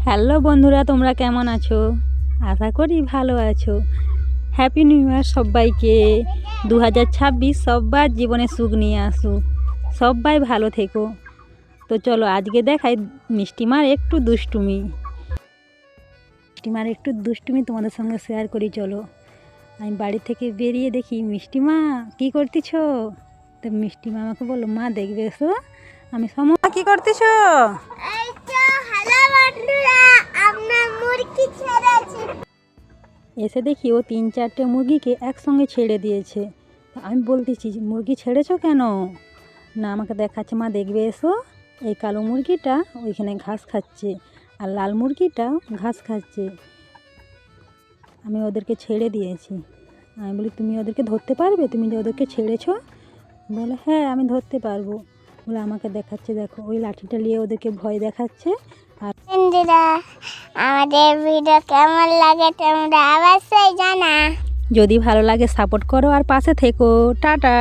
Hello বন্ধুরা, তোমরা কেমন আছো? আশা করি ভালো আছো। হ্যাপি নিউ ইয়ার সবাইকে। 2026 সবার জীবনে সুখ নিয়ে আসুক। সবাই ভালো থেকো। তো চলো আজকে দেখাই মিষ্টিমার একটু দুষ্টুমি। তোমাদের সঙ্গে শেয়ার করি। চলো, আমি বাড়ি থেকে বেরিয়ে দেখি মিষ্টিমা কী করতেছ। তো মিষ্টিমা আমাকে বললো, মা দেখবে এসো। আমি সময় কী করতেছ? এসে দেখি ও 3-4টে মুরগিকে একসঙ্গে ছেড়ে দিয়েছে। আমি বলতেছি, মুরগি ছেড়েছো কেন? না, আমাকে দেখাচ্ছে, মা দেখবে এসো। এই কালো মুরগিটা ওইখানে ঘাস খাচ্ছে আর লাল মুরগিটা ঘাস খাচ্ছে। আমি ওদেরকে ছেড়ে দিয়েছি। আমি বলি, তুমি ওদেরকে ধরতে পারবে? তুমি যে ওদেরকে ছেড়েছো? বলে, হ্যাঁ আমি ধরতে পারবো। বলে আমাকে দেখাচ্ছে, দেখো ওই লাঠিটা নিয়ে ওদেরকে ভয় দেখাচ্ছে। আর বন্ধুরা, আমাদের ভিডিও কেমন লাগে তোমরা অবশ্যই জানা। যদি ভালো লাগে সাপোর্ট করো আর পাশে থেকো। টাটা।